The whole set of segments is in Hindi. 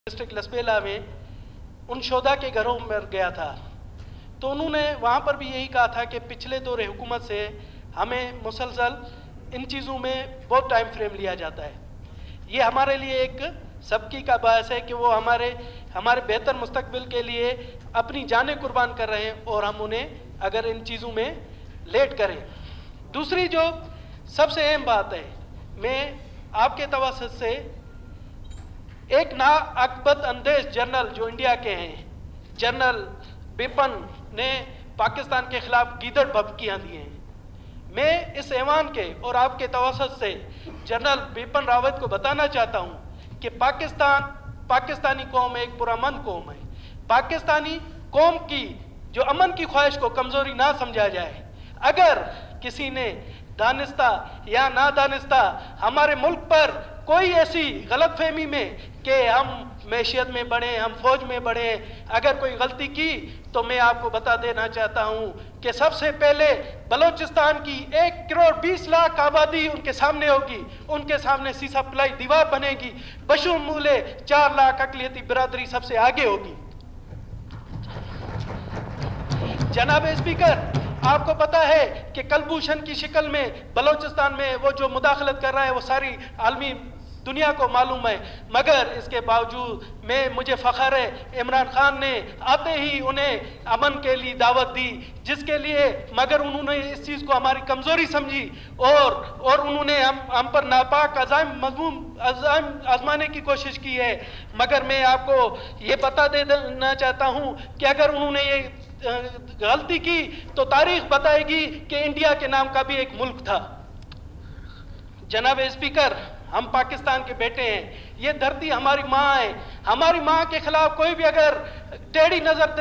डिस्ट्रिक्ट लसबेला में उन शोधा के घरों में गया था, तो उन्होंने वहाँ पर भी यही कहा था कि पिछले दौर हुकूमत से हमें मुसलसल इन चीज़ों में बहुत टाइम फ्रेम लिया जाता है। ये हमारे लिए एक सबकी का बायस है कि वो हमारे बेहतर मुस्तकबिल के लिए अपनी जानें कुर्बान कर रहे हैं और हम उन्हें अगर इन चीज़ों में लेट करें। दूसरी जो सबसे अहम बात है, मैं आपके तवज्जुह से एक नाअक्बत अंदेश जनरल जो इंडिया के हैं, जनरल बिपिन ने पाकिस्तान के खिलाफ गीदड़ भभकियाँ दी हैं। मैं इस ऐवान के और आपके तवज्जुह से जनरल बिपिन रावत को बताना चाहता हूँ कि पाकिस्तानी कौम एक पुरअमन कौम है। पाकिस्तानी कौम की जो अमन की ख्वाहिश को कमज़ोरी ना समझा जाए। अगर किसी ने दानिस्ता या ना दानिस्ता हमारे मुल्क पर कोई ऐसी गलत फहमी में कि हम मैशियत में बढ़े, हम फौज में बढ़े, अगर कोई गलती की तो मैं आपको बता देना चाहता हूँ कि सबसे पहले बलोचिस्तान की 1 करोड़ 20 लाख आबादी उनके सामने होगी, उनके सामने सीसा प्लाई दीवार बनेगी। बशमूले 4 लाख अक़लियती बिरादरी सबसे आगे होगी। जनाब स्पीकर, आपको पता है कि कलभूषण की शक्ल में बलोचिस्तान में वो जो मुदाखलत कर रहा है वो सारी आलमी दुनिया को मालूम है, मगर इसके बावजूद मुझे फ़ख्र है इमरान खान ने आते ही उन्हें अमन के लिए दावत दी, जिसके लिए मगर उन्होंने इस चीज़ को हमारी कमज़ोरी समझी और उन्होंने हम पर नापाक अज़ाइम आजमाने की कोशिश की है। मगर मैं आपको ये बता देना चाहता हूँ कि अगर उन्होंने ये गलती की तो तारीख बताएगी कि इंडिया के नाम का भी एक मुल्क था। जनाब स्पीकर, हम पाकिस्तान के बेटे हैं, ये धरती हमारी माँ है। हमारी माँ के खिलाफ कोई भी अगर टेढ़ी नजर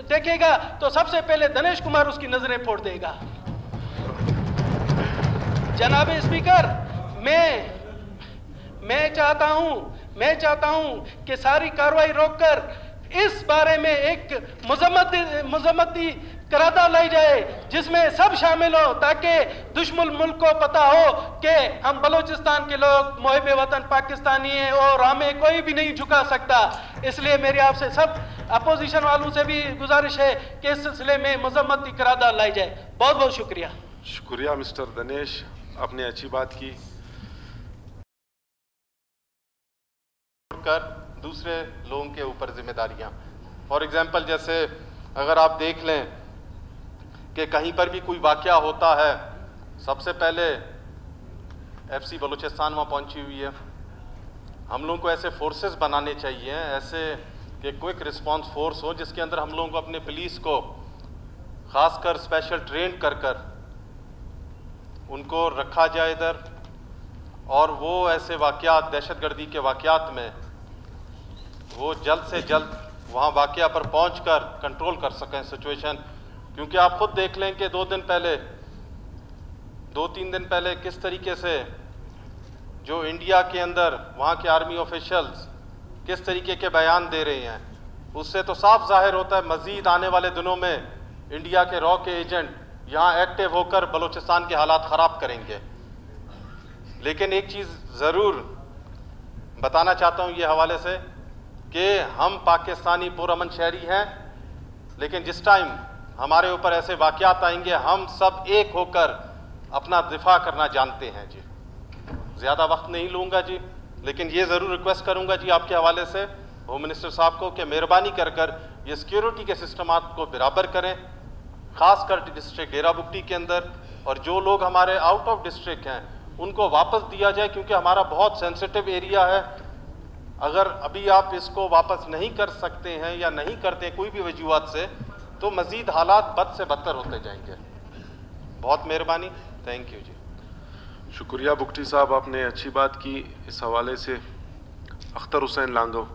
देखेगा तो सबसे पहले दिनेश कुमार उसकी नजरें फोड़ देगा। जनाब स्पीकर, मैं चाहता हूं कि सारी कार्रवाई रोककर इस बारे में एक मजम्मती करारदाद लाई जाए जिसमें सब शामिल हो, ताकि दुश्मन मुल्क को पता हो कि हम बलूचिस्तान के लोग मुहिब वतन पाकिस्तानी हैं और हमें कोई भी नहीं झुका सकता। इसलिए मेरी आपसे सब अपोजिशन वालों से भी गुजारिश है कि इस सिलसिले में मजम्मती करारदाद लाई जाए। बहुत बहुत शुक्रिया। शुक्रिया मिस्टर दिनेश, आपने अच्छी बात की। कर दूसरे लोगों के ऊपर जिम्मेदारियां, फॉर एग्जाम्पल जैसे अगर आप देख लें कि कहीं पर भी कोई वाकया होता है, सबसे पहले एफसी बलूचिस्तान वहाँ पहुंची हुई है। हम लोगों को ऐसे फोर्सेस बनाने चाहिए, ऐसे कि क्विक रिस्पांस फोर्स हो जिसके अंदर हम लोगों को अपने पुलिस को खासकर स्पेशल ट्रेन कर उनको रखा जाए इधर, और वो ऐसे वाकयात, दहशतगर्दी के वाकयात में वो जल्द से जल्द वहाँ वाकया पर पहुंचकर कंट्रोल कर सकें सिचुएशन। क्योंकि आप खुद देख लें कि 2-3 दिन पहले किस तरीके से जो इंडिया के अंदर वहाँ के आर्मी ऑफिशियल्स किस तरीके के बयान दे रहे हैं, उससे तो साफ जाहिर होता है मज़ीद आने वाले दिनों में इंडिया के रॉ के एजेंट यहाँ एक्टिव होकर बलूचिस्तान के हालात ख़राब करेंगे। लेकिन एक चीज़ ज़रूर बताना चाहता हूँ ये हवाले से कि हम पाकिस्तानी पुरअमन शहरी हैं, लेकिन जिस टाइम हमारे ऊपर ऐसे वाक़यात आएंगे हम सब एक होकर अपना दिफा करना जानते हैं जी। ज़्यादा वक्त नहीं लूँगा जी, लेकिन ये ज़रूर रिक्वेस्ट करूँगा जी आपके हवाले से होम मिनिस्टर साहब को कि मेहरबानी कर ये सिक्योरिटी के सिस्टमात को बराबर करें, ख़ासकर डिस्ट्रिक्ट डेरा बुगटी के अंदर, और जो लोग हमारे आउट ऑफ डिस्ट्रिक्ट हैं उनको वापस दिया जाए, क्योंकि हमारा बहुत सेंसिटिव एरिया है। अगर अभी आप इसको वापस नहीं कर सकते हैं या नहीं करते कोई भी वजूहात से, तो मज़ीद हालात बद से बदतर होते जाएंगे। बहुत मेहरबानी, थैंक यू जी। शुक्रिया बुगटी साहब, आपने अच्छी बात की। इस हवाले से अख्तर हुसैन लांगो।